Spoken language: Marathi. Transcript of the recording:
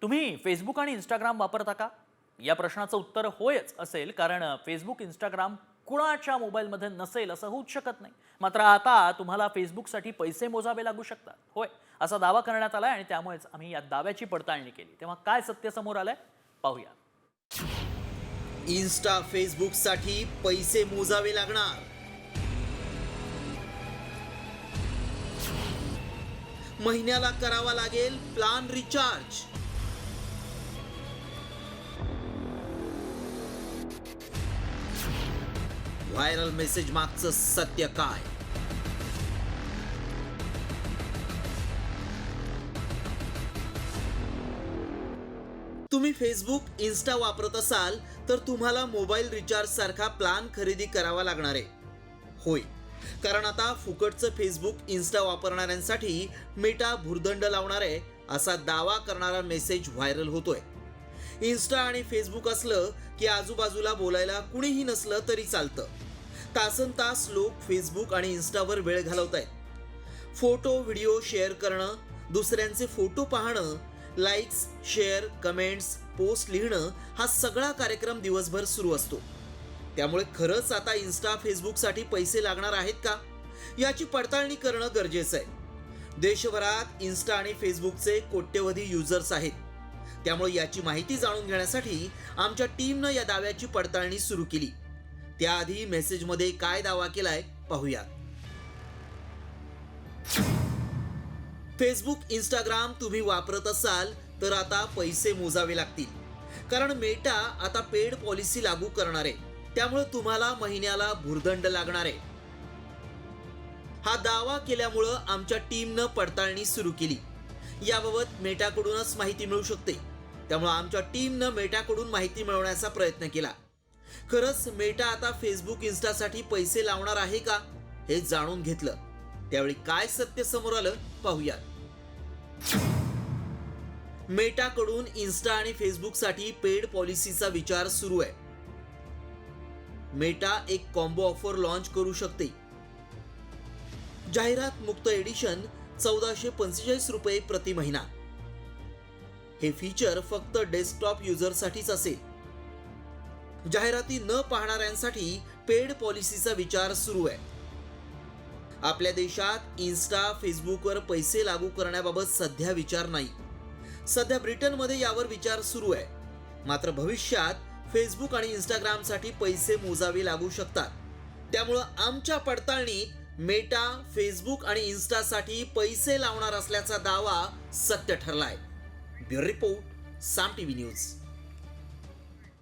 तुम्ही फेसबुक आणि इंस्टाग्राम वापरता का? या प्रश्नाचं उत्तर होयच असेल, कारण फेसबुक, इंस्टाग्राम कुणाच्या मोबाईलमध्ये नसेल असं होऊच शकत नाही. मात्र आता तुम्हाला फेसबुकसाठी पैसे मोजावे लागू शकतात. होय, असा दावा करण्यात आलाय आणि त्यामुळेच आम्ही या दाव्याची पडताळणी केली. तेव्हा काय सत्य समोर आलंय पाहूया. इन्स्टा फेसबुकसाठी पैसे मोजावे लागणार. महिन्याला करावा लागेल प्लान रिचार्ज. व्हायरल मेसेज मागचं सत्य काय? तुम्ही फेसबुक, इन्स्टा वापरत असाल तर तुम्हाला मोबाईल रिचार्ज सारखा प्लान खरेदी करावा लागणार आहे. होय, कारण आता फुकटचं फेसबुक, इन्स्टा वापरणाऱ्यांसाठी मेटा भुर्दंड लावणार आहे असा दावा करणारा मेसेज व्हायरल होतोय. इन्स्टा आणि फेसबुक असलं की आजूबाजूला बोलायला कुणीही नसलं तरी चालतं. तासनतास लोक फेसबुक आणि इन्स्टावर वेळ घालवत आहेत. फोटो, व्हिडिओ शेअर करणं, दुसऱ्यांचे फोटो पाहणं, लाईक्स, शेअर, कमेंट्स, पोस्ट लिहिणं हा सगळा कार्यक्रम दिवसभर सुरू असतो. त्यामुळे खरंच आता इन्स्टा, फेसबुकसाठी पैसे लागणार आहेत का, याची पडताळणी करणं गरजेचं आहे. देशभरात इन्स्टा आणि फेसबुकचे कोट्यवधी युजर्स आहेत. त्यामुळे याची माहिती जाणून घेण्यासाठी आमच्या टीमनं या दाव्याची पडताळणी सुरू केली. त्याआधी मेसेजमध्ये काय दावा केलाय पाहूया. फेसबुक, इंस्टाग्राम तुम्ही वापरत असाल तर आता पैसे मोजावे लागतील, कारण मेटा आता पेड पॉलिसी लागू करणार आहे. त्यामुळे तुम्हाला महिन्याला भुर्दंड लागणार आहे. हा दावा केल्यामुळं आमच्या टीमनं पडताळणी सुरू केली. याबाबत मेटाकडूनच माहिती मिळू शकते. त्यामुळे आमच्या टीमनं मेटाकडून माहिती मिळवण्याचा प्रयत्न केला. खरंच मेटा आता फेसबुक, इन्स्टासाठी पैसे लावणार आहे का हे जाणून घेतलं. त्यावेळी काय सत्य समोर आलं पाहूया. मेटाकडून इन्स्टा आणि फेसबुकसाठी पेड पॉलिसीचा विचार सुरू आहे. मेटा एक कॉम्बो ऑफर लॉन्च करू शकते. जाहिरात मुक्त एडिशन ₹1445 प्रति महिना. हे फीचर फक्त डेस्कटॉप युजरसाठीच असेल. जाहिराती न पाहणाऱ्यांसाठी पेड पॉलिसीचा विचार सुरू आहे. आपल्या देशात इन्स्टा, फेसबुकवर पैसे लागू करण्याबाबत सध्या विचार नाही. सध्या ब्रिटनमध्ये यावर विचार सुरू आहे. मात्र भविष्यात फेसबुक आणि इंस्टाग्रामसाठी पैसे मोजावे लागू शकतात. त्यामुळं आमच्या पडताळणीत मेटा, फेसबुक आणि इन्स्टासाठी पैसे लावणार असल्याचा दावा सत्य ठरलाय. ब्युरो रिपोर्ट, साम टीव्ही न्यूज.